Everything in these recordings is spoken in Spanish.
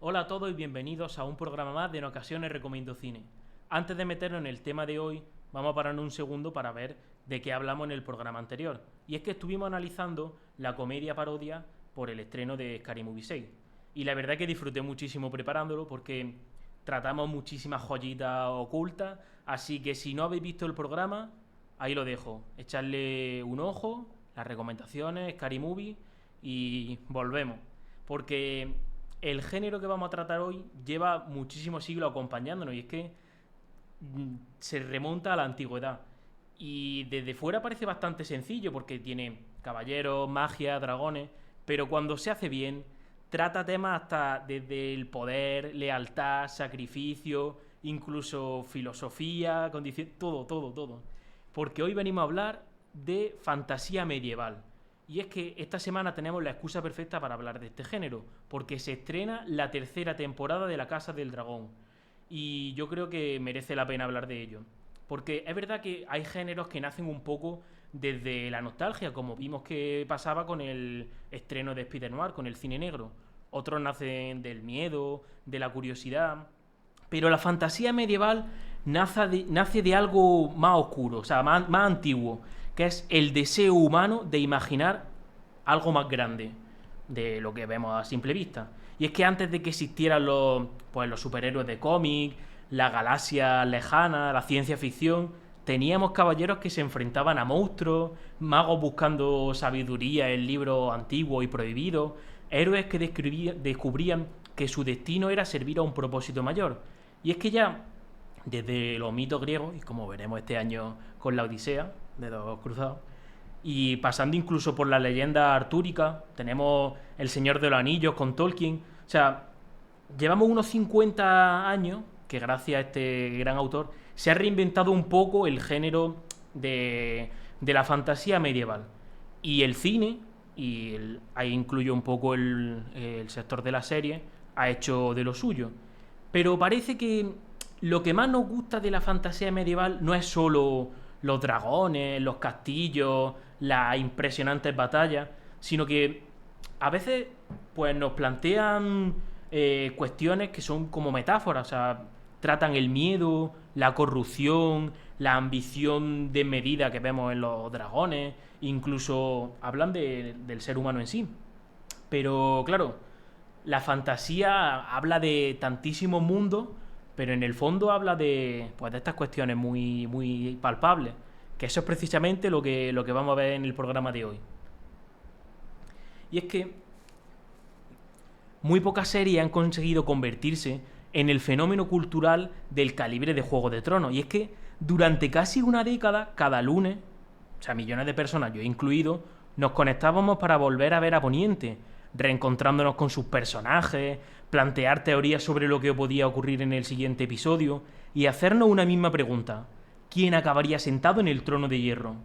Hola a todos y bienvenidos a un programa más de En Ocasiones Recomiendo Cine. Antes de meternos en el tema de hoy, vamos a pararnos un segundo para ver de qué hablamos en el programa anterior. Y es que estuvimos analizando la comedia parodia por el estreno de Scary Movie 6. Y la verdad es que disfruté muchísimo preparándolo porque tratamos muchísimas joyitas ocultas. Así que si no habéis visto el programa, ahí lo dejo. Echarle un ojo, las recomendaciones, Scary Movie y volvemos. Porque el género que vamos a tratar hoy lleva muchísimos siglos acompañándonos y es que se remonta a la antigüedad. Y desde fuera parece bastante sencillo porque tiene caballeros, magia, dragones, pero cuando se hace bien, trata temas hasta desde el poder, lealtad, sacrificio, incluso filosofía, condición, todo. Porque hoy venimos a hablar de fantasía medieval. Y es que esta semana tenemos la excusa perfecta para hablar de este género, porque se estrena la tercera temporada de La Casa del Dragón. Y yo creo que merece la pena hablar de ello. Porque es verdad que hay géneros que nacen un poco desde la nostalgia, como vimos que pasaba con el estreno de Spider-Noir, con el cine negro. Otros nacen del miedo, de la curiosidad. Pero la fantasía medieval nace de algo más oscuro, o sea, más antiguo, que es el deseo humano de imaginar algo más grande de lo que vemos a simple vista. Y es que antes de que existieran los superhéroes de cómic, la galaxia lejana, la ciencia ficción, teníamos caballeros que se enfrentaban a monstruos, magos buscando sabiduría en libros antiguos y prohibidos, héroes que descubrían que su destino era servir a un propósito mayor. Y es que ya desde los mitos griegos, y como veremos este año con la Odisea de los cruzados, y pasando incluso por la leyenda artúrica, tenemos El Señor de los Anillos con Tolkien. O sea, llevamos unos 50 años que gracias a este gran autor se ha reinventado un poco el género de la fantasía medieval. Y el cine, ahí incluyo un poco el sector de la serie, ha hecho de lo suyo. Pero parece que lo que más nos gusta de la fantasía medieval no es solo los dragones, los castillos, las impresionantes batallas, sino que a veces pues nos plantean cuestiones que son como metáforas, o sea, tratan el miedo, la corrupción, la ambición desmedida que vemos en los dragones, incluso hablan del ser humano en sí. Pero claro, la fantasía habla de tantísimos mundos, pero en el fondo habla de estas cuestiones muy palpables, que eso es precisamente lo que vamos a ver en el programa de hoy. Y es que muy pocas series han conseguido convertirse en el fenómeno cultural del calibre de Juego de Tronos. Y es que durante casi una década, cada lunes, o sea, millones de personas, yo incluido, nos conectábamos para volver a ver a Poniente, reencontrándonos con sus personajes, plantear teorías sobre lo que podía ocurrir en el siguiente episodio y hacernos una misma pregunta: ¿quién acabaría sentado en el trono de hierro?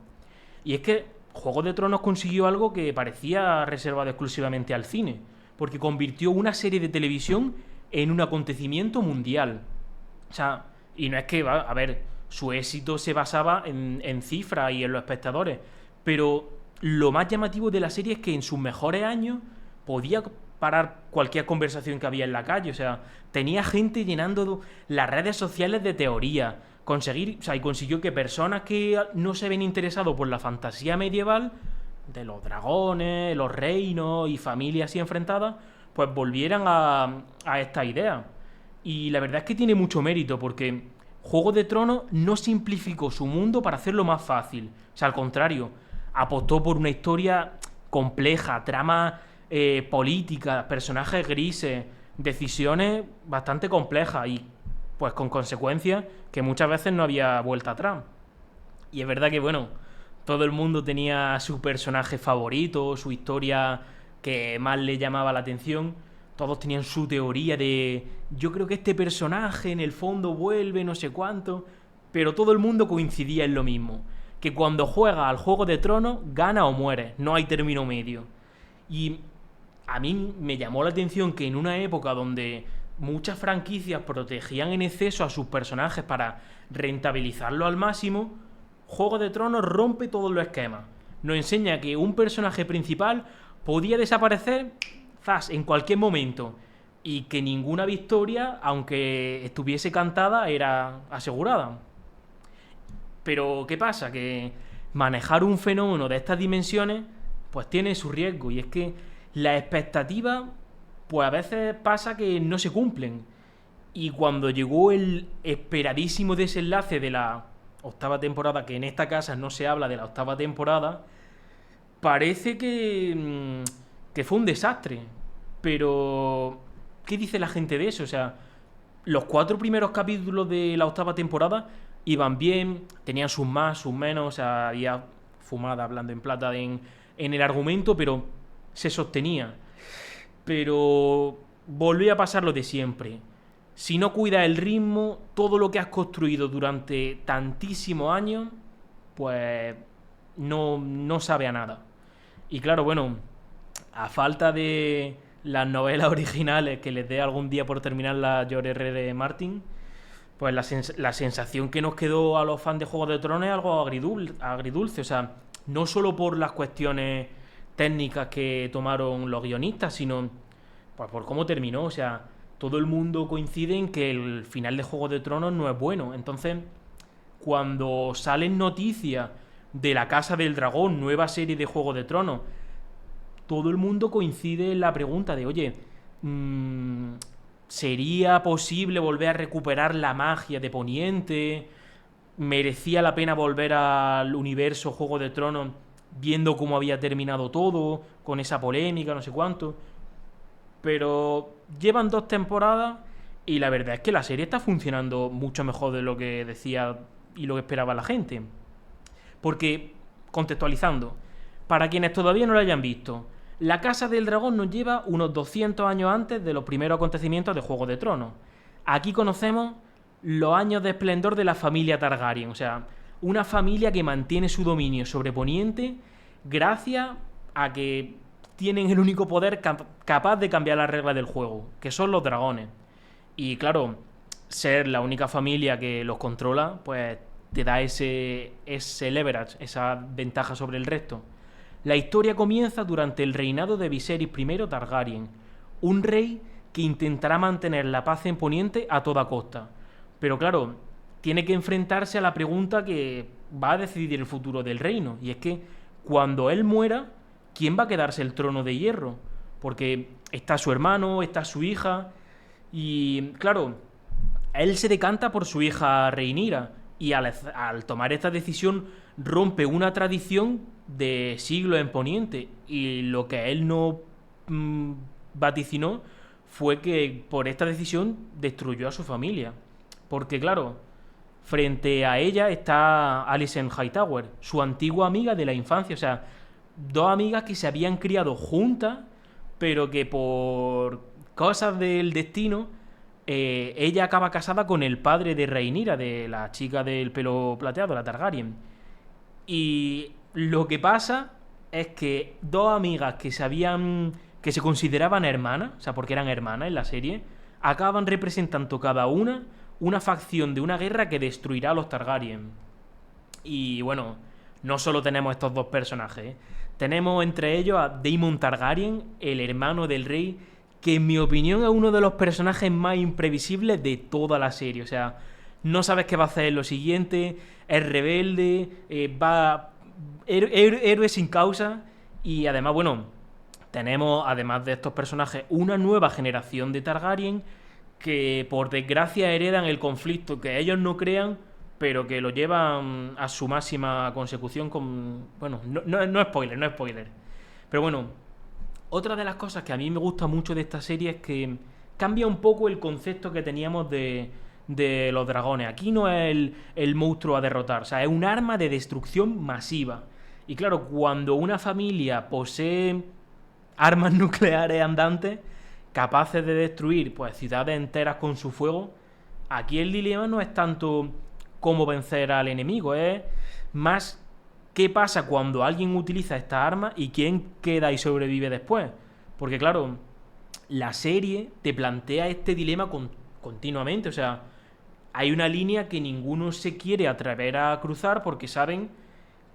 Y es que Juego de Tronos consiguió algo que parecía reservado exclusivamente al cine, porque convirtió una serie de televisión en un acontecimiento mundial. O sea, y no es que, a ver, su éxito se basaba en cifras y en los espectadores, pero lo más llamativo de la serie es que en sus mejores años podía parar cualquier conversación que había en la calle. O sea, tenía gente llenando las redes sociales de teoría. Y consiguió que personas que no se ven interesados por la fantasía medieval, de los dragones, los reinos y familias así enfrentadas, pues volvieran a esta idea. Y la verdad es que tiene mucho mérito porque Juego de Tronos no simplificó su mundo para hacerlo más fácil. O sea, al contrario, apostó por una historia compleja, trama política, personajes grises, decisiones bastante complejas y pues con consecuencias que muchas veces no había vuelta atrás. Y es verdad que, bueno, todo el mundo tenía su personaje favorito, su historia que más le llamaba la atención. Todos tenían su teoría de yo creo que este personaje en el fondo vuelve, no sé cuánto. Pero todo el mundo coincidía en lo mismo: que cuando juega al Juego de Tronos, gana o muere, no hay término medio. Y a mí me llamó la atención que en una época donde muchas franquicias protegían en exceso a sus personajes para rentabilizarlo al máximo, Juego de Tronos rompe todos los esquemas. Nos enseña que un personaje principal podía desaparecer en cualquier momento y que ninguna victoria, aunque estuviese cantada, era asegurada. Pero ¿qué pasa? Que manejar un fenómeno de estas dimensiones pues tiene su riesgo, y es que las expectativas pues a veces pasa que no se cumplen. Y cuando llegó el esperadísimo desenlace de la octava temporada, que en esta casa no se habla de la octava temporada, parece que fue un desastre. Pero ¿qué dice la gente de eso? O sea, los 4 primeros capítulos de la octava temporada iban bien, tenían sus más, sus menos, o sea, había fumada hablando en plata en el argumento, pero se sostenía. Pero volvió a pasar lo de siempre. Si no cuidas el ritmo, todo lo que has construido durante tantísimos años, pues no sabe a nada. Y claro, bueno, a falta de las novelas originales que les dé algún día por terminar la George R. R. Martin, pues la sensación que nos quedó a los fans de Juego de Tronos es algo agridulce. O sea, no solo por las cuestiones técnicas que tomaron los guionistas, sino pues por cómo terminó. O sea, todo el mundo coincide en que el final de Juego de Tronos no es bueno. Entonces, cuando salen noticias de La Casa del Dragón, nueva serie de Juego de Tronos, todo el mundo coincide en la pregunta de, oye, ¿sería posible volver a recuperar la magia de Poniente? ¿Merecía la pena volver al universo Juego de Tronos viendo cómo había terminado todo, con esa polémica, no sé cuánto? Pero llevan 2 temporadas y la verdad es que la serie está funcionando mucho mejor de lo que decía y lo que esperaba la gente. Porque, contextualizando, para quienes todavía no lo hayan visto, la Casa del Dragón nos lleva unos 200 años antes de los primeros acontecimientos de Juego de Tronos. Aquí conocemos los años de esplendor de la familia Targaryen, o sea, una familia que mantiene su dominio sobre Poniente gracias a que tienen el único poder capaz de cambiar las reglas del juego, que son los dragones. Y claro, ser la única familia que los controla, pues te da ese leverage, esa ventaja sobre el resto. La historia comienza durante el reinado de Viserys I Targaryen, un rey que intentará mantener la paz en Poniente a toda costa. Pero claro, tiene que enfrentarse a la pregunta que va a decidir el futuro del reino, y es que cuando él muera, ¿quién va a quedarse el trono de hierro? Porque está su hermano, está su hija, y claro, él se decanta por su hija Rhaenyra, y al tomar esta decisión rompe una tradición de siglos en Poniente, y lo que él no vaticinó fue que por esta decisión destruyó a su familia. Porque claro, frente a ella está Alicent Hightower, su antigua amiga de la infancia. O sea, 2 amigas que se habían criado juntas, pero que por cosas del destino, ella acaba casada con el padre de Rhaenyra, de la chica del pelo plateado, la Targaryen. Y lo que pasa es que 2 amigas que se consideraban hermanas, o sea, porque eran hermanas en la serie, acaban representando cada una facción de una guerra que destruirá a los Targaryen. Y bueno, no solo tenemos estos 2 personajes, ¿eh? Tenemos entre ellos a Daemon Targaryen, el hermano del rey, que en mi opinión es uno de los personajes más imprevisibles de toda la serie. O sea, no sabes qué va a hacer en lo siguiente, es rebelde, va héroe sin causa. Y además, bueno, tenemos, además de estos personajes, una nueva generación de Targaryen que por desgracia heredan el conflicto que ellos no crean, pero que lo llevan a su máxima consecución con... Bueno, no spoiler. Pero bueno, otra de las cosas que a mí me gusta mucho de esta serie es que cambia un poco el concepto que teníamos de los dragones. Aquí no es el monstruo a derrotar, o sea, es un arma de destrucción masiva. Y claro, cuando una familia posee armas nucleares andantes capaces de destruir pues ciudades enteras con su fuego, aquí el dilema no es tanto cómo vencer al enemigo, es más qué pasa cuando alguien utiliza esta arma y quién queda y sobrevive después. Porque claro, la serie te plantea este dilema continuamente, o sea, hay una línea que ninguno se quiere atrever a cruzar porque saben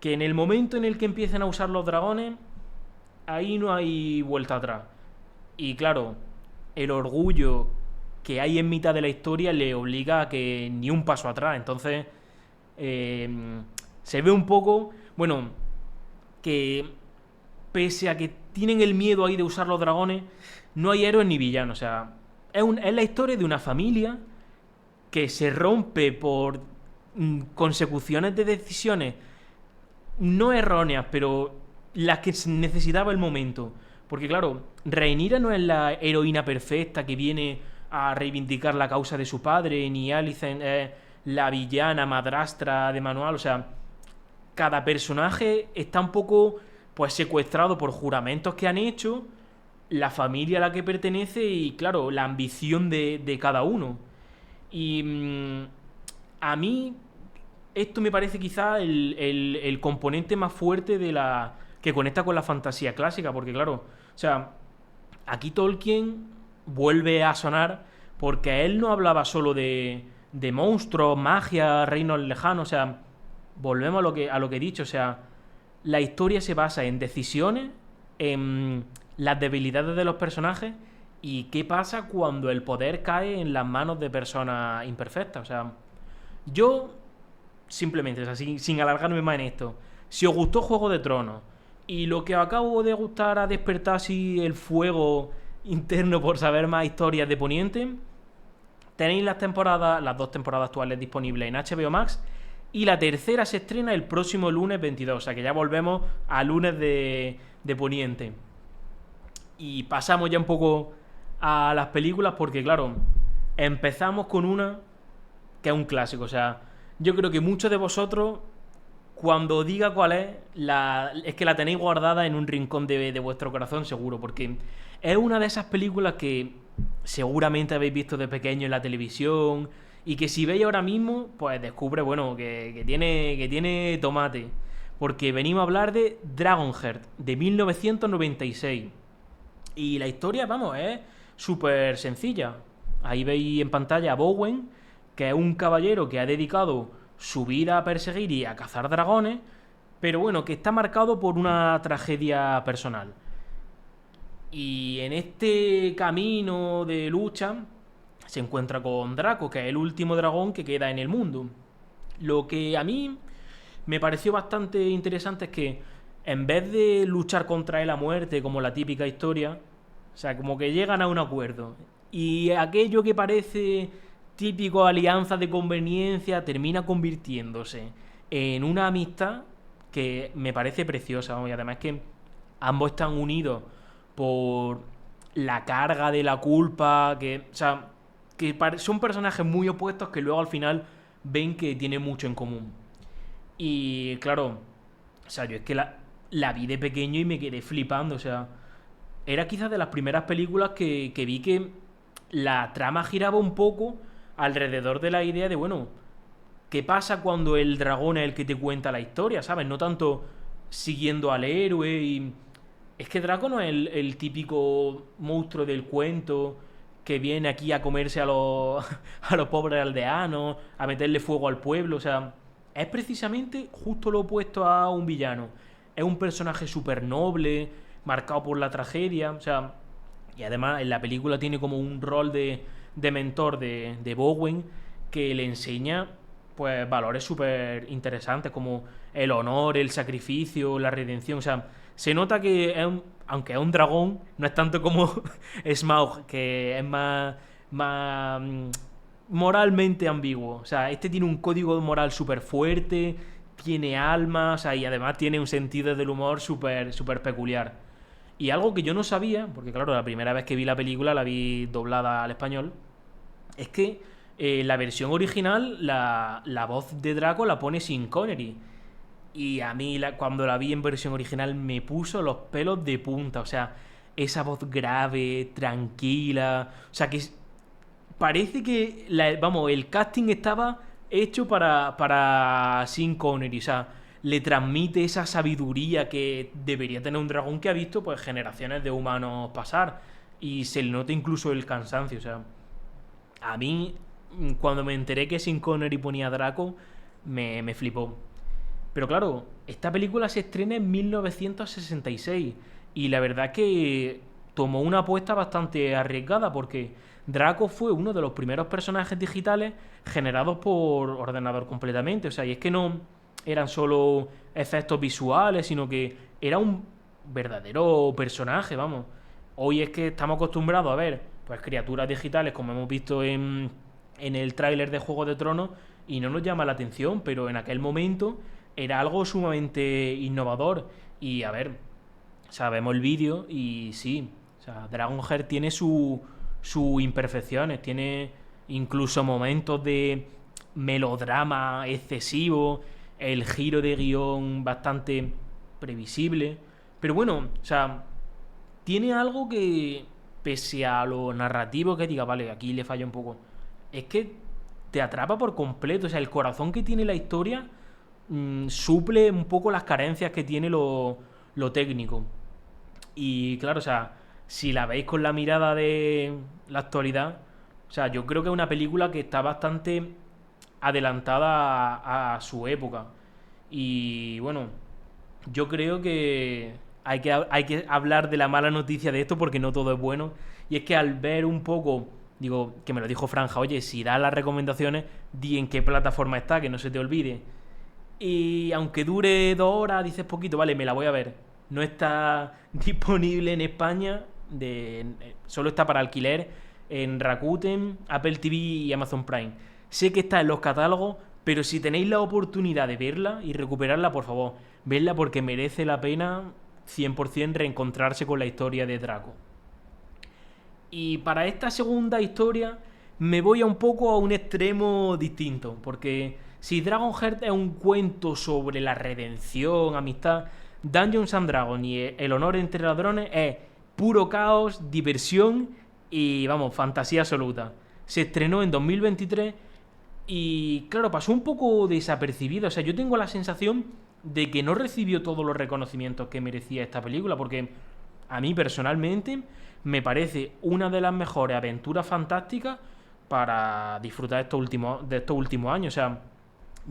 que en el momento en el que empiecen a usar los dragones, ahí no hay vuelta atrás. Y claro, el orgullo que hay en mitad de la historia le obliga a que ni un paso atrás. Entonces, se ve un poco, bueno, que pese a que tienen el miedo ahí de usar los dragones, no hay héroes ni villanos. O sea, es la historia de una familia que se rompe por consecuciones de decisiones no erróneas, pero las que necesitaba el momento. Porque claro, Rhaenyra no es la heroína perfecta que viene a reivindicar la causa de su padre, ni Alicent es la villana madrastra de manual. O sea, cada personaje está un poco pues secuestrado por juramentos que han hecho, la familia a la que pertenece y claro, la ambición de cada uno. Y a mí esto me parece quizá el componente más fuerte de la que conecta con la fantasía clásica, porque claro, o sea, aquí Tolkien vuelve a sonar porque él no hablaba solo de monstruos, magia, reinos lejanos, o sea, volvemos a lo que he dicho, o sea, la historia se basa en decisiones, en las debilidades de los personajes y qué pasa cuando el poder cae en las manos de personas imperfectas. O sea, yo simplemente, o sea, sin alargarme más en esto, si os gustó Juego de Tronos y lo que os acabo de gustar ha despertado así el fuego interno por saber más historias de Poniente, tenéis las dos temporadas actuales disponibles en HBO Max y la tercera se estrena el próximo lunes 22, o sea que ya volvemos a lunes de Poniente. Y pasamos ya un poco a las películas porque claro, empezamos con una que es un clásico, o sea, yo creo que muchos de vosotros cuando diga cuál es que la tenéis guardada en un rincón de vuestro corazón seguro, porque es una de esas películas que seguramente habéis visto de pequeño en la televisión y que si veis ahora mismo, pues descubre, bueno, que tiene tomate. Porque venimos a hablar de Dragonheart, de 1996. Y la historia, vamos, es súper sencilla. Ahí veis en pantalla a Bowen, que es un caballero que ha dedicado su vida a perseguir y a cazar dragones, pero bueno, que está marcado por una tragedia personal. Y en este camino de lucha se encuentra con Draco, que es el último dragón que queda en el mundo. Lo que a mí me pareció bastante interesante es que en vez de luchar contra él a muerte, como la típica historia, o sea, como que llegan a un acuerdo. Y aquello que parece típico alianza de conveniencia termina convirtiéndose en una amistad que me parece preciosa. Y además que ambos están unidos por la carga de la culpa, que, o sea, que son personajes muy opuestos que luego al final ven que tienen mucho en común. Y claro, o sea, yo es que la vi de pequeño y me quedé flipando, o sea, era quizás de las primeras películas que vi que la trama giraba un poco alrededor de la idea de, bueno, ¿qué pasa cuando el dragón es el que te cuenta la historia, ¿sabes? No tanto siguiendo al héroe y... Es que Draco no es el típico monstruo del cuento que viene aquí a comerse a los pobres aldeanos, a meterle fuego al pueblo, o sea, es precisamente justo lo opuesto a un villano. Es un personaje súper noble, marcado por la tragedia, o sea, y además en la película tiene como un rol de mentor de Bowen que le enseña pues valores súper interesantes como el honor, el sacrificio, la redención, o sea, se nota que aunque es un dragón, no es tanto como Smaug, que es más moralmente ambiguo. O sea, este tiene un código moral súper fuerte, tiene alma, o sea, y además tiene un sentido del humor súper peculiar. Y algo que yo no sabía, porque claro, la primera vez que vi la película la vi doblada al español, es que la versión original, la voz de Draco la pone Sean Connery. Y a mí cuando la vi en versión original me puso los pelos de punta. O sea, esa voz grave, tranquila. O sea, que parece que vamos, el casting estaba hecho para Sean Connery. O sea, le transmite esa sabiduría que debería tener un dragón que ha visto pues generaciones de humanos pasar. Y se le nota incluso el cansancio. O sea, a mí, cuando me enteré que Sean Connery ponía a Draco, me flipó. Pero claro, esta película se estrena en 1966 y la verdad que tomó una apuesta bastante arriesgada porque Draco fue uno de los primeros personajes digitales generados por ordenador completamente. O sea, y es que no eran solo efectos visuales, sino que era un verdadero personaje, vamos. Hoy es que estamos acostumbrados a ver pues criaturas digitales como hemos visto en el tráiler de Juego de Tronos y no nos llama la atención, pero en aquel momento era algo sumamente innovador. Y a ver, o sea, vemos el vídeo y sí, o sea, Dragonheart tiene sus imperfecciones, tiene incluso momentos de melodrama excesivo, el giro de guión bastante previsible. Pero bueno, o sea, tiene algo que, pese a lo narrativo que diga, vale, aquí le falla un poco, es que te atrapa por completo. O sea, el corazón que tiene la historia suple un poco las carencias que tiene lo técnico. Y claro, o sea, si la veis con la mirada de la actualidad, o sea, yo creo que es una película que está bastante adelantada a su época. Y bueno, yo creo que hay que hablar de la mala noticia de esto porque no todo es bueno. Y es que al ver un poco, digo, que me lo dijo Franja, oye, si das las recomendaciones, di en qué plataforma está, que no se te olvide. Y aunque dure 2 horas, dices poquito, vale, me la voy a ver. No está disponible en España, solo está para alquiler en Rakuten, Apple TV y Amazon Prime. Sé que está en los catálogos, pero si tenéis la oportunidad de verla y recuperarla, por favor, vedla porque merece la pena 100% reencontrarse con la historia de Draco. Y para esta segunda historia me voy a un poco a un extremo distinto, porque si Dragonheart es un cuento sobre la redención, amistad, Dungeons and Dragons y el honor entre ladrones es puro caos, diversión y, vamos, fantasía absoluta. Se estrenó en 2023 y, claro, pasó un poco desapercibido. O sea, yo tengo la sensación de que no recibió todos los reconocimientos que merecía esta película, porque a mí personalmente me parece una de las mejores aventuras fantásticas para disfrutar de estos últimos años. O sea,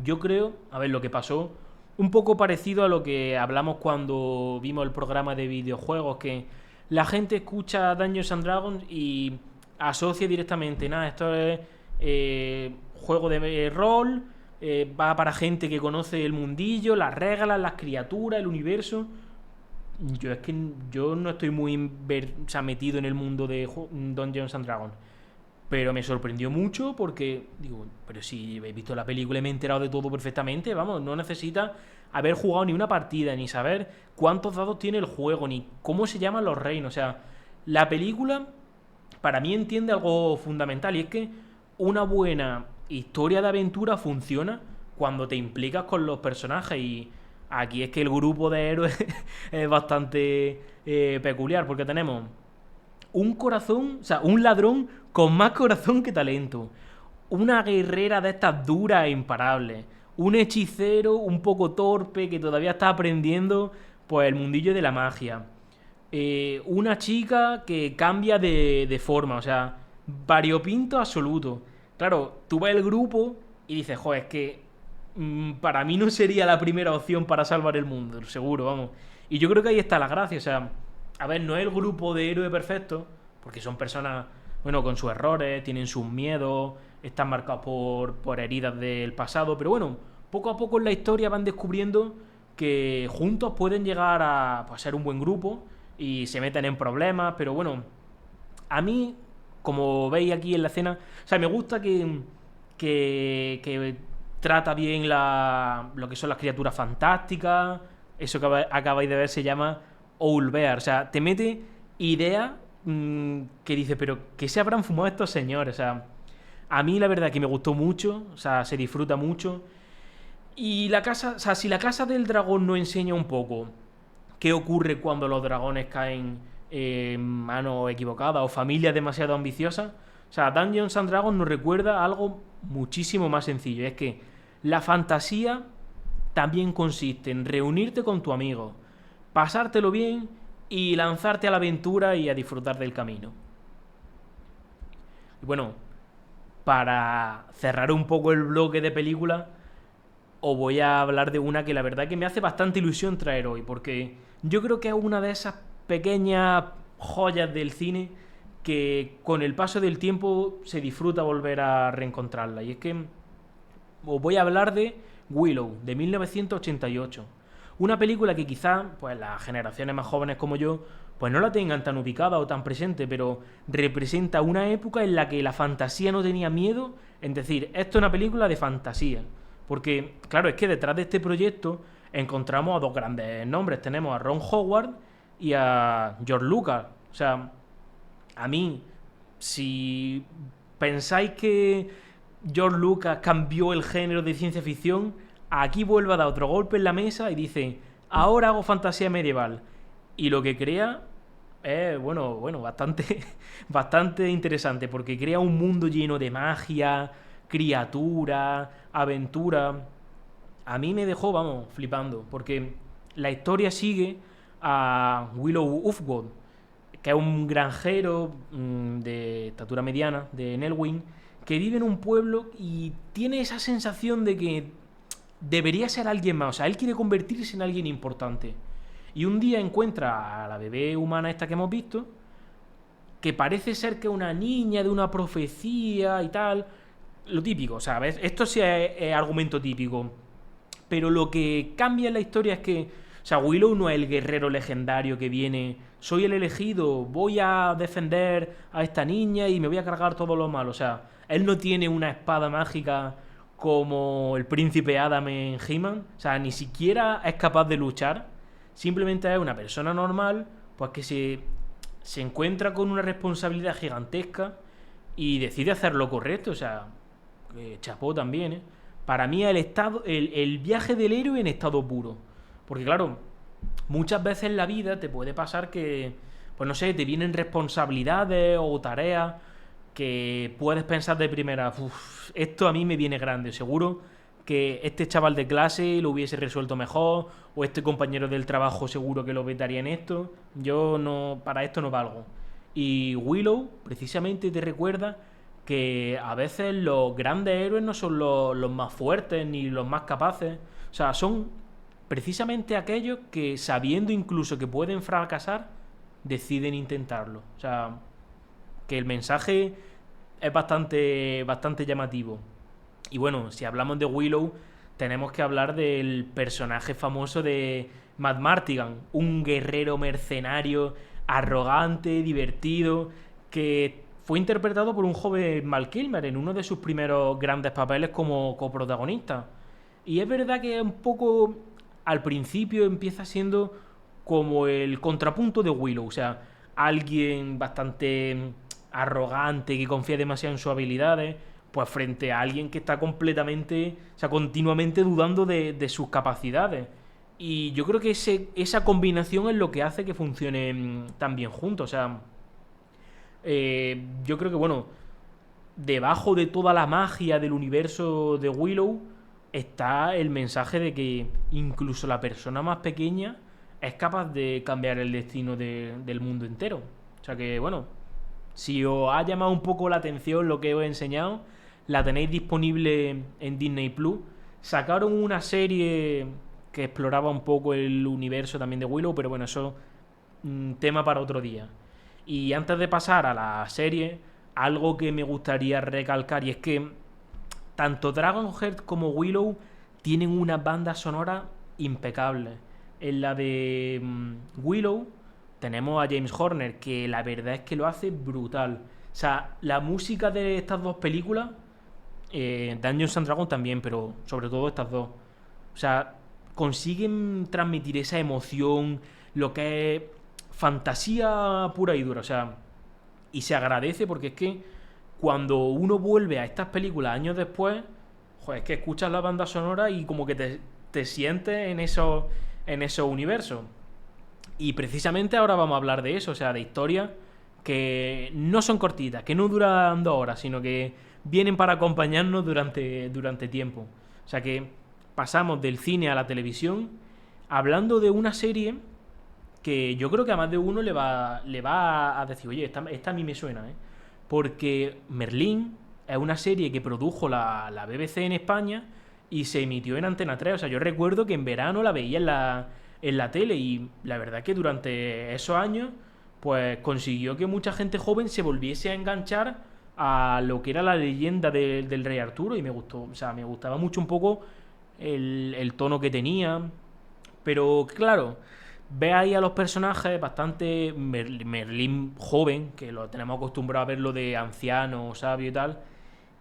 yo creo, a ver, lo que pasó, un poco parecido a lo que hablamos cuando vimos el programa de videojuegos, que la gente escucha Dungeons and Dragons y asocia directamente, nada, esto es juego de rol, va para gente que conoce el mundillo, las reglas, las criaturas, el universo. Yo es que yo no estoy muy o sea, metido en el mundo de Dungeons and Dragons. Pero me sorprendió mucho porque, digo, pero si habéis visto la película y me he enterado de todo perfectamente, vamos, no necesita haber jugado ni una partida, ni saber cuántos dados tiene el juego, ni cómo se llaman los reinos. O sea, la película para mí entiende algo fundamental y es que una buena historia de aventura funciona cuando te implicas con los personajes y aquí es que el grupo de héroes es bastante peculiar porque tenemos un corazón, o sea, un ladrón con más corazón que talento, una guerrera de estas duras e imparables, un hechicero un poco torpe que todavía está aprendiendo pues el mundillo de la magia, una chica que cambia de forma, o sea, variopinto absoluto. Claro, tú ves el grupo y dices, joder, es que para mí no sería la primera opción para salvar el mundo, seguro, vamos. Y yo creo que ahí está la gracia, o sea, a ver, no es el grupo de héroe perfecto, porque son personas, bueno, con sus errores, tienen sus miedos, están marcados por heridas del pasado, pero bueno, poco a poco en la historia van descubriendo que juntos pueden llegar a pues, ser un buen grupo y se meten en problemas, pero bueno, a mí, como veis aquí en la escena, o sea, me gusta que trata bien lo que son las criaturas fantásticas, eso que acabáis de ver se llama Owlbear, o sea, te mete ideas que dice, pero ¿qué se habrán fumado estos señores? O sea, a mí la verdad que me gustó mucho, o sea, se disfruta mucho. Y la casa, o sea, si la casa del dragón nos enseña un poco qué ocurre cuando los dragones caen en manos equivocadas o familias demasiado ambiciosas, o sea, Dungeons and Dragons nos recuerda algo muchísimo más sencillo, es que la fantasía también consiste en reunirte con tu amigo, pasártelo bien y lanzarte a la aventura y a disfrutar del camino. Y bueno, para cerrar un poco el bloque de películas, os voy a hablar de una que la verdad que me hace bastante ilusión traer hoy, porque yo creo que es una de esas pequeñas joyas del cine que con el paso del tiempo se disfruta volver a reencontrarla. Y es que os voy a hablar de Willow, de 1988. Una película que quizás pues, las generaciones más jóvenes como yo pues no la tengan tan ubicada o tan presente, pero representa una época en la que la fantasía no tenía miedo en decir, esto es una película de fantasía. Porque, claro, es que detrás de este proyecto encontramos a dos grandes nombres. Tenemos a Ron Howard y a George Lucas. O sea, a mí, si pensáis que George Lucas cambió el género de ciencia ficción, aquí vuelve a dar otro golpe en la mesa y dice, ahora hago fantasía medieval. Y lo que crea es, bastante, bastante interesante, porque crea un mundo lleno de magia, criaturas, aventura. A mí me dejó, vamos, flipando, porque la historia sigue a Willow Ufgood, que es un granjero de estatura mediana, de Nelwyn, que vive en un pueblo y tiene esa sensación de que debería ser alguien más. O sea, él quiere convertirse en alguien importante. Y un día encuentra a la bebé humana esta que hemos visto, que parece ser que es una niña de una profecía y tal. Lo típico, ¿sabes? Esto sí es argumento típico. Pero lo que cambia en la historia es que, o sea, Willow no es el guerrero legendario que viene, soy el elegido, voy a defender a esta niña y me voy a cargar todo lo malo. O sea, él no tiene una espada mágica como el príncipe Adam en He-Man. O sea, ni siquiera es capaz de luchar. Simplemente es una persona normal, pues que se encuentra con una responsabilidad gigantesca y decide hacer lo correcto. O sea, chapó también, ¿eh? Para mí el viaje del héroe en estado puro. Porque claro, muchas veces en la vida te puede pasar que, pues no sé, te vienen responsabilidades o tareas que puedes pensar de primera, esto a mí me viene grande, seguro que este chaval de clase lo hubiese resuelto mejor, o este compañero del trabajo seguro que lo vetaría en esto, yo no, para esto no valgo. Y Willow precisamente te recuerda que a veces los grandes héroes no son los más fuertes ni los más capaces, o sea, son precisamente aquellos que, sabiendo incluso que pueden fracasar, deciden intentarlo. O sea, que el mensaje es bastante, bastante llamativo. Y bueno, si hablamos de Willow, tenemos que hablar del personaje famoso de Matt Martigan, un guerrero mercenario, arrogante, divertido, que fue interpretado por un joven Val Kilmer en uno de sus primeros grandes papeles como coprotagonista. Y es verdad que un poco al principio empieza siendo como el contrapunto de Willow, o sea, alguien bastante arrogante, que confía demasiado en sus habilidades, pues frente a alguien que está completamente, o sea, continuamente dudando de sus capacidades. Y yo creo que esa combinación es lo que hace que funcionen tan bien juntos. O sea, yo creo que, bueno, debajo de toda la magia del universo de Willow está el mensaje de que incluso la persona más pequeña es capaz de cambiar el destino del mundo entero. O sea que, bueno, si os ha llamado un poco la atención lo que os he enseñado, la tenéis disponible en Disney Plus. Sacaron una serie que exploraba un poco el universo también de Willow, pero bueno, eso es un tema para otro día. Y antes de pasar a la serie, algo que me gustaría recalcar, y es que tanto Dragonheart como Willow tienen unas bandas sonoras impecables. En la de Willow tenemos a James Horner, que la verdad es que lo hace brutal. O sea, la música de estas dos películas, Dungeons and Dragons también, pero sobre todo estas dos. O sea, consiguen transmitir esa emoción, lo que es fantasía pura y dura. O sea, y se agradece porque es que cuando uno vuelve a estas películas años después, joder, es que escuchas la banda sonora y como que te sientes en esos universos. Y precisamente ahora vamos a hablar de eso, o sea, de historias que no son cortitas, que no duran 2 horas, sino que vienen para acompañarnos durante tiempo. O sea que pasamos del cine a la televisión hablando de una serie que yo creo que a más de uno le va a decir, oye, esta a mí me suena, ¿eh? Porque Merlín es una serie que produjo la BBC en España y se emitió en Antena 3. O sea, yo recuerdo que en verano la veía en la tele y la verdad es que durante esos años pues consiguió que mucha gente joven se volviese a enganchar a lo que era la leyenda del Rey Arturo y me gustó, o sea, me gustaba mucho un poco el tono que tenía, pero claro, ve ahí a los personajes bastante Merlín joven, que lo tenemos acostumbrado a verlo de anciano, sabio y tal,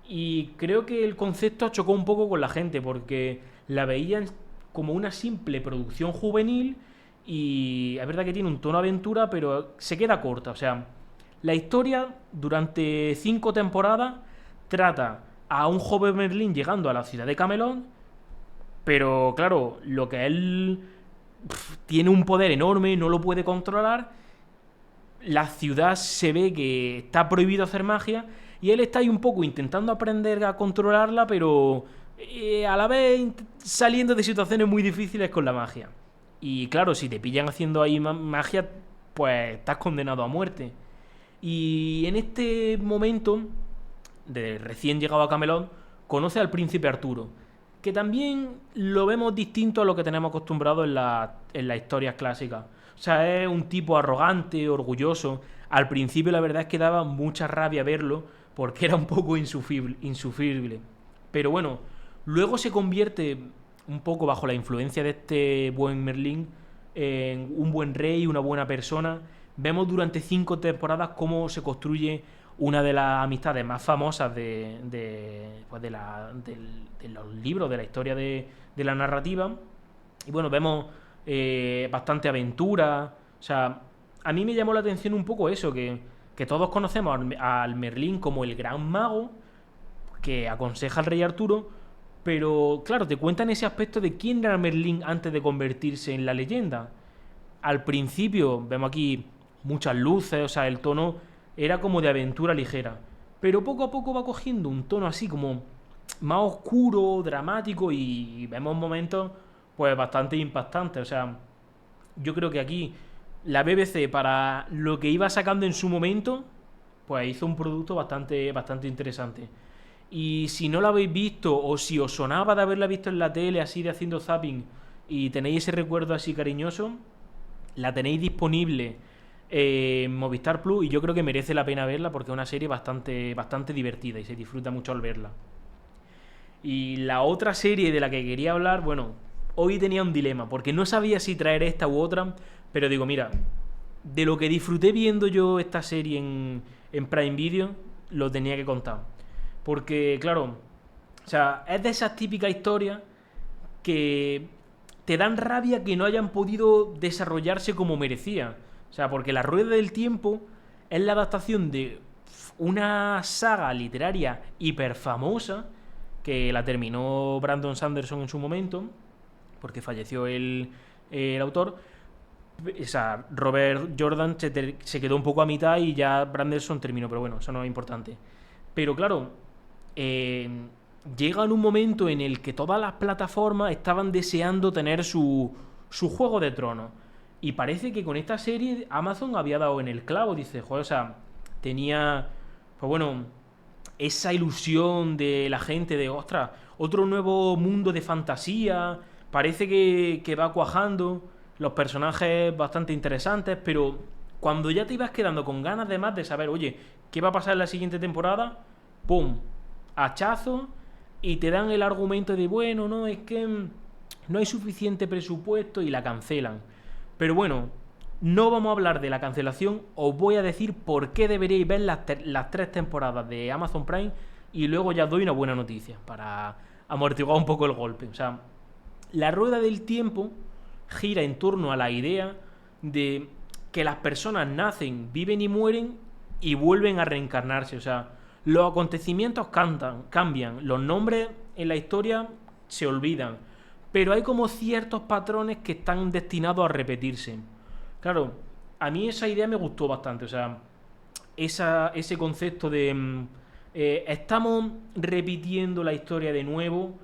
y creo que el concepto chocó un poco con la gente porque la veían como una simple producción juvenil y es verdad que tiene un tono aventura, pero se queda corta. O sea, la historia durante 5 temporadas trata a un joven Merlín llegando a la ciudad de Camelot, pero claro, lo que él tiene un poder enorme, no lo puede controlar. La ciudad se ve que está prohibido hacer magia y él está ahí un poco intentando aprender a controlarla, pero a la vez saliendo de situaciones muy difíciles con la magia. Y claro, si te pillan haciendo ahí magia, pues estás condenado a muerte. Y en este momento, de recién llegado a Camelot, conoce al príncipe Arturo, que también lo vemos distinto a lo que tenemos acostumbrado en las historias clásicas. O sea, es un tipo arrogante, orgulloso. Al principio la verdad es que daba mucha rabia verlo porque era un poco insufrible. Pero bueno, luego se convierte un poco bajo la influencia de este buen Merlín en un buen rey, una buena persona. Vemos durante 5 temporadas cómo se construye una de las amistades más famosas pues de los libros, de la historia de la narrativa. Y bueno, vemos bastante aventura. O sea, a mí me llamó la atención un poco eso, que todos conocemos al Merlín como el gran mago que aconseja al rey Arturo, pero claro, te cuentan ese aspecto de quién era Merlín antes de convertirse en la leyenda. Al principio vemos aquí muchas luces, o sea, el tono era como de aventura ligera, pero poco a poco va cogiendo un tono así como más oscuro, dramático y vemos momentos pues bastante impactantes. O sea, yo creo que aquí la BBC para lo que iba sacando en su momento pues hizo un producto bastante interesante. Y si no la habéis visto o si os sonaba de haberla visto en la tele así de haciendo zapping y tenéis ese recuerdo así cariñoso, la tenéis disponible en Movistar Plus y yo creo que merece la pena verla porque es una serie bastante divertida y se disfruta mucho al verla. Y la otra serie de la que quería hablar, bueno, hoy tenía un dilema porque no sabía si traer esta u otra, pero digo, mira, de lo que disfruté viendo yo esta serie en Prime Video, lo tenía que contar. Porque, claro, o sea, es de esas típicas historias que te dan rabia que no hayan podido desarrollarse como merecía. O sea, porque La Rueda del Tiempo es la adaptación de una saga literaria hiper famosa que la terminó Brandon Sanderson en su momento, porque falleció el autor. O sea, Robert Jordan se quedó un poco a mitad y ya Branderson terminó, pero bueno, eso no es importante. Pero claro, llega en un momento en el que todas las plataformas estaban deseando tener su Juego de Tronos. Y parece que con esta serie Amazon había dado en el clavo, dice, joder, o sea, tenía, pues bueno, esa ilusión de la gente de, ostras, otro nuevo mundo de fantasía, parece que va cuajando, los personajes bastante interesantes, pero cuando ya te ibas quedando con ganas de más de saber, oye, ¿qué va a pasar en la siguiente temporada? ¡Pum! Hachazo y te dan el argumento de, bueno, no, es que no hay suficiente presupuesto y la cancelan. Pero bueno, no vamos a hablar de la cancelación, os voy a decir por qué deberíais ver las 3 temporadas de Amazon Prime y luego ya doy una buena noticia para amortiguar un poco el golpe. O sea, La Rueda del Tiempo gira en torno a la idea de que las personas nacen, viven y mueren y vuelven a reencarnarse. O sea, los acontecimientos cambian, los nombres en la historia se olvidan, pero hay como ciertos patrones que están destinados a repetirse. Claro, a mí esa idea me gustó bastante, o sea, ese concepto de estamos repitiendo la historia de nuevo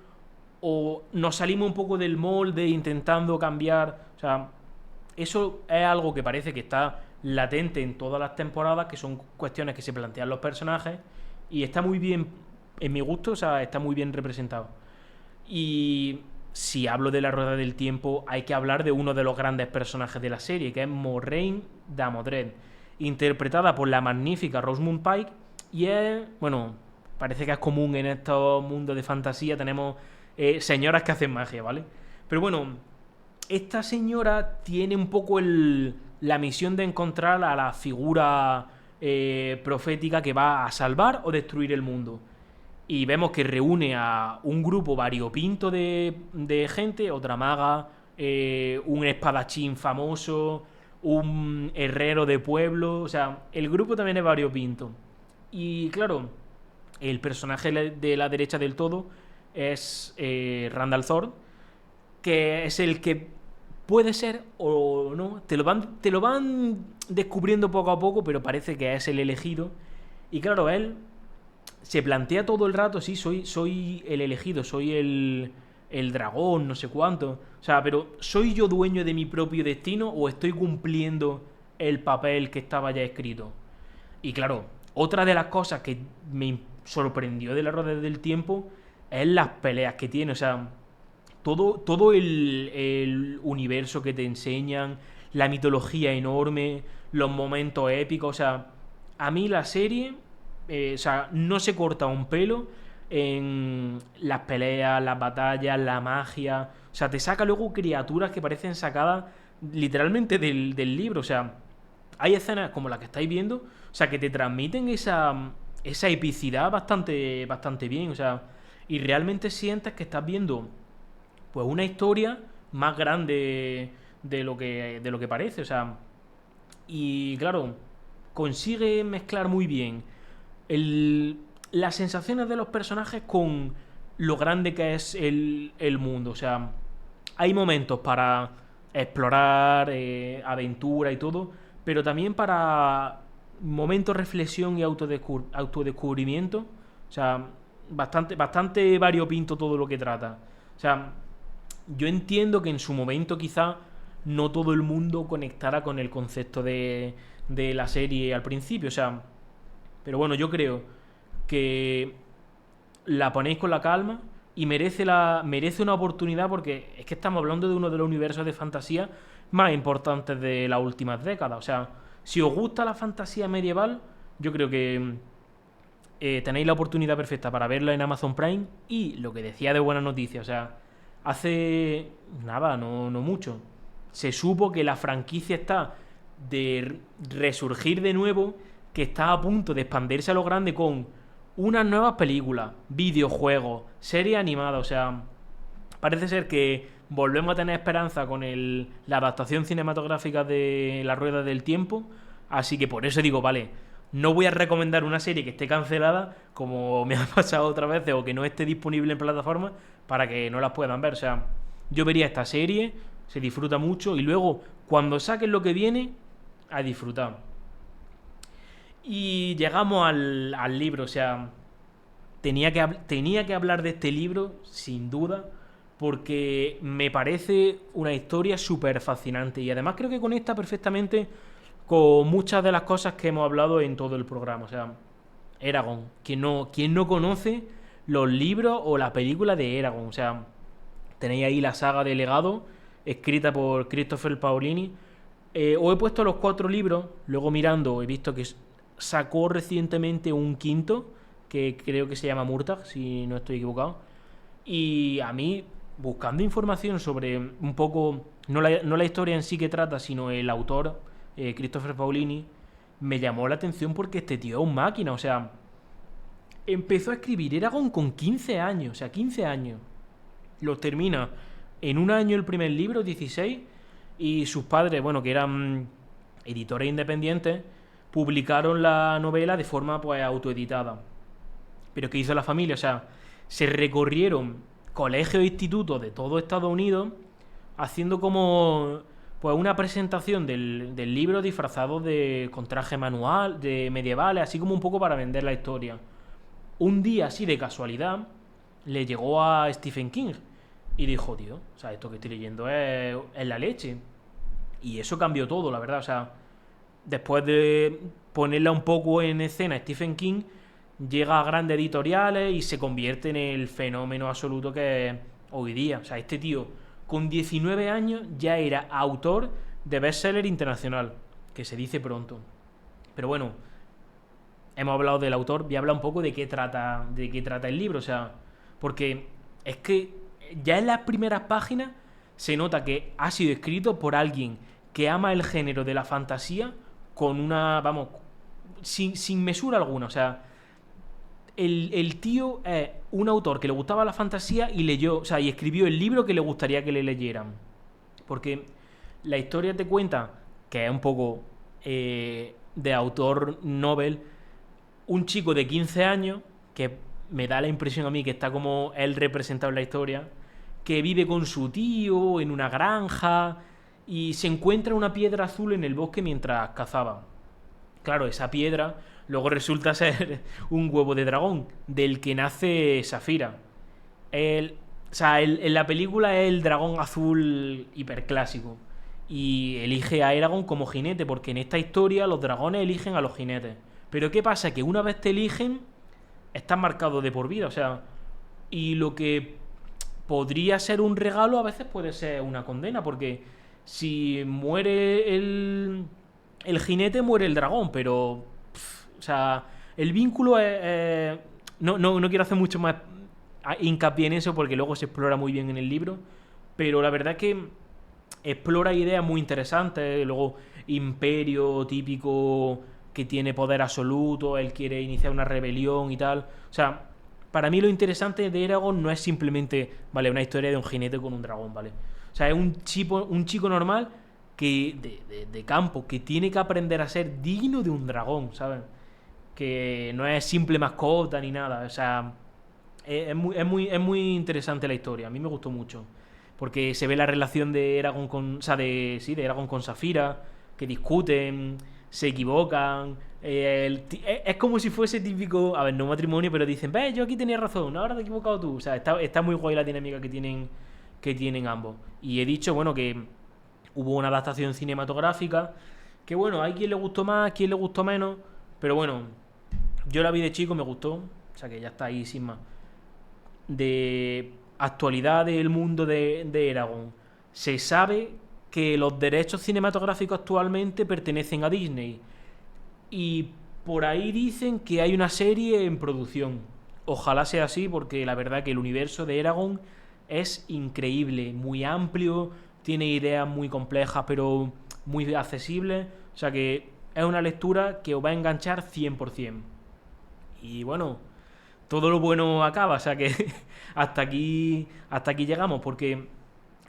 o nos salimos un poco del molde intentando cambiar, o sea, eso es algo que parece que está latente en todas las temporadas, que son cuestiones que se plantean los personajes y está muy bien, en mi gusto, o sea, está muy bien representado. Y si hablo de La Rueda del Tiempo, hay que hablar de uno de los grandes personajes de la serie, que es Moiraine Damodred. interpretada por la magnífica Rosamund Pike, y es, bueno, parece que es común en estos mundos de fantasía, tenemos señoras que hacen magia, ¿vale? Pero bueno, esta señora tiene un poco la misión de encontrar a la figura profética que va a salvar o destruir el mundo. Y vemos que reúne a un grupo variopinto de gente, otra maga, un espadachín famoso, un herrero de pueblo. O sea, el grupo también es variopinto. Y claro, el personaje de la derecha del todo es Randall Thor, que es el que puede ser o no. Te lo van descubriendo poco a poco, pero parece que es el elegido. Y claro, él se plantea todo el rato, sí, soy el elegido, soy el dragón, no sé cuánto. O sea, pero ¿soy yo dueño de mi propio destino o estoy cumpliendo el papel que estaba ya escrito? Y claro, otra de las cosas que me sorprendió de la Rueda del Tiempo es las peleas que tiene. O sea, todo el universo que te enseñan, la mitología enorme, los momentos épicos. O sea, a mí la serie, o sea, no se corta un pelo en las peleas, las batallas, la magia. O sea, te saca luego criaturas que parecen sacadas literalmente del libro. O sea, hay escenas como la que estáis viendo, o sea, que te transmiten esa epicidad bastante bien. O sea, y realmente sientes que estás viendo pues una historia más grande de lo que parece. O sea, y claro, consigue mezclar muy bien las sensaciones de los personajes con lo grande que es el mundo. O sea, hay momentos para explorar, aventura y todo, pero también para momentos de reflexión y autodescubrimiento. O sea, bastante variopinto todo lo que trata. O sea, yo entiendo que en su momento quizá no todo el mundo conectara con el concepto de la serie al principio. O sea, pero bueno, yo creo que la ponéis con la calma y merece una oportunidad, porque es que estamos hablando de uno de los universos de fantasía más importantes de las últimas décadas. O sea, si os gusta la fantasía medieval, yo creo que tenéis la oportunidad perfecta para verla en Amazon Prime. Y lo que decía de buenas noticias, o sea, hace nada, no mucho, se supo que la franquicia está de resurgir de nuevo, que está a punto de expandirse a lo grande con unas nuevas películas, videojuegos, series animadas. O sea, parece ser que volvemos a tener esperanza con la adaptación cinematográfica de La Rueda del Tiempo. Así que por eso digo, vale, no voy a recomendar una serie que esté cancelada, como me ha pasado otra vez, o que no esté disponible en plataformas, para que no las puedan ver. O sea, yo vería esta serie, se disfruta mucho, y luego, cuando saquen lo que viene, a disfrutar. Y llegamos al libro. O sea, tenía que hablar de este libro, sin duda, porque me parece una historia súper fascinante. Y además creo que conecta perfectamente con muchas de las cosas que hemos hablado en todo el programa. O sea, Eragon. ¿Quién no conoce los libros o la película de Eragon? O sea, tenéis ahí la saga de Legado, escrita por Christopher Paolini. Os he puesto los 4 libros, luego mirando he visto que sacó recientemente un quinto, que creo que se llama Murtagh, si no estoy equivocado. Y a mí, buscando información sobre un poco, no la historia en sí que trata, sino el autor, Christopher Paolini, me llamó la atención porque este tío es un máquina. O sea, empezó a escribir Eragon con 15 años, o sea, 15 años. Los termina en un año el primer libro, 16, y sus padres, bueno, que eran editores independientes, publicaron la novela de forma pues autoeditada. Pero ¿qué hizo la familia? O sea, se recorrieron colegios e institutos de todo Estados Unidos haciendo como pues una presentación del libro disfrazado con traje manual, de medievales, así como un poco para vender la historia. Un día, así de casualidad, le llegó a Stephen King y dijo, tío, o sea, esto que estoy leyendo es la leche. Y eso cambió todo, la verdad. O sea, después de ponerla un poco en escena, Stephen King llega a grandes editoriales y se convierte en el fenómeno absoluto que es hoy día. O sea, este tío con 19 años ya era autor de bestseller internacional, que se dice pronto. Pero bueno, hemos hablado del autor, voy a hablar un poco de qué trata el libro, o sea, porque es que ya en las primeras páginas se nota que ha sido escrito por alguien que ama el género de la fantasía con una, vamos, sin mesura alguna, o sea, el tío es un autor que le gustaba la fantasía y leyó, o sea, y escribió el libro que le gustaría que le leyeran. Porque la historia te cuenta, que es un poco de autor novel, un chico de 15 años, que me da la impresión a mí que está como él representado en la historia, que vive con su tío en una granja y se encuentra una piedra azul en el bosque mientras cazaba. Claro, esa piedra luego resulta ser un huevo de dragón, del que nace Safira. O sea, en la película es el dragón azul hiperclásico. Y elige a Eragon como jinete, porque en esta historia los dragones eligen a los jinetes. Pero ¿qué pasa? Que una vez te eligen, estás marcado de por vida. O sea, y lo que podría ser un regalo a veces puede ser una condena, porque si muere el jinete, muere el dragón, pero o sea, el vínculo es no quiero hacer mucho más hincapié en eso porque luego se explora muy bien en el libro, pero la verdad es que explora ideas muy interesantes. Luego, imperio típico que tiene poder absoluto, él quiere iniciar una rebelión y tal. O sea, para mí lo interesante de Eragon no es simplemente, vale, una historia de un jinete con un dragón, ¿vale? O sea, es un chico normal que de campo que tiene que aprender a ser digno de un dragón, ¿sabes? Que no es simple mascota ni nada. O sea, es muy interesante la historia. A mí me gustó mucho. Porque se ve la relación de Eragon con. O sea, de Eragon con Safira, que discuten, se equivocan. Es como si fuese típico. A ver, no matrimonio, pero dicen, ve, yo aquí tenía razón, ahora te has equivocado tú. O sea, está muy guay la dinámica que tienen ambos. Y he dicho, bueno, que hubo una adaptación cinematográfica. Que bueno, hay quien le gustó más, quien le gustó menos. Pero bueno, yo la vi de chico, me gustó. O sea que ya está ahí sin más. De actualidad del mundo de Eragon. Se sabe que los derechos cinematográficos actualmente pertenecen a Disney. Y por ahí dicen que hay una serie en producción. Ojalá sea así, porque la verdad que el universo de Eragon es increíble, muy amplio, tiene ideas muy complejas pero muy accesibles. O sea que es una lectura que os va a enganchar 100%. Y bueno, todo lo bueno acaba, o sea que hasta aquí llegamos, porque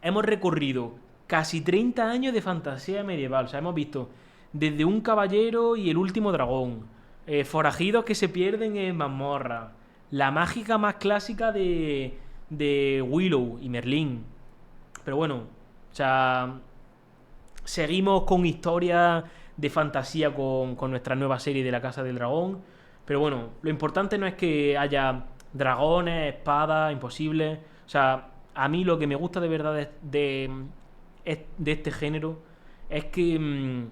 hemos recorrido casi 30 años de fantasía medieval. O sea, hemos visto desde un caballero y el último dragón, forajidos que se pierden en mazmorra, la mágica más clásica de Willow y Merlín. Pero bueno, o sea, seguimos con historias de fantasía con nuestra nueva serie de la Casa del Dragón. Pero bueno, lo importante no es que haya dragones, espadas, imposibles. O sea, a mí lo que me gusta de verdad de este género es que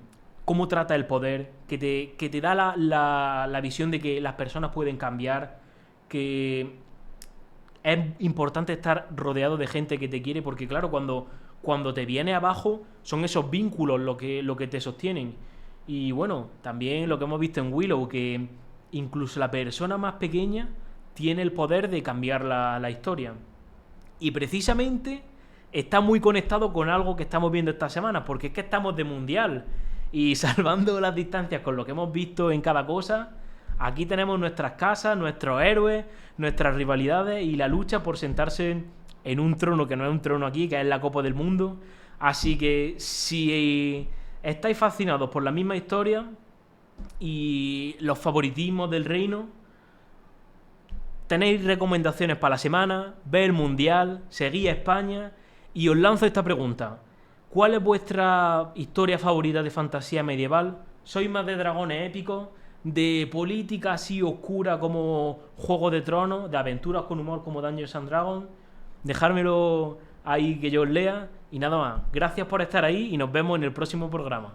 cómo trata el poder, que te da la visión de que las personas pueden cambiar, que es importante estar rodeado de gente que te quiere, porque claro, cuando te viene abajo son esos vínculos lo que te sostienen. Y bueno, también lo que hemos visto en Willow, que incluso la persona más pequeña tiene el poder de cambiar la historia. Y precisamente está muy conectado con algo que estamos viendo esta semana, porque es que estamos de mundial. Y salvando las distancias con lo que hemos visto en cada cosa, aquí tenemos nuestras casas, nuestros héroes, nuestras rivalidades y la lucha por sentarse en un trono que no es un trono aquí, que es la Copa del Mundo. Así que si estáis fascinados por la misma historia y los favoritismos del reino, tenéis recomendaciones para la semana, ver el Mundial, seguir a España, y os lanzo esta pregunta. ¿Cuál es vuestra historia favorita de fantasía medieval? ¿Sois más de dragones épicos? ¿De política así oscura como Juego de Tronos? ¿De aventuras con humor como Dungeons and Dragons? Dejármelo ahí que yo os lea. Y nada más. Gracias por estar ahí y nos vemos en el próximo programa.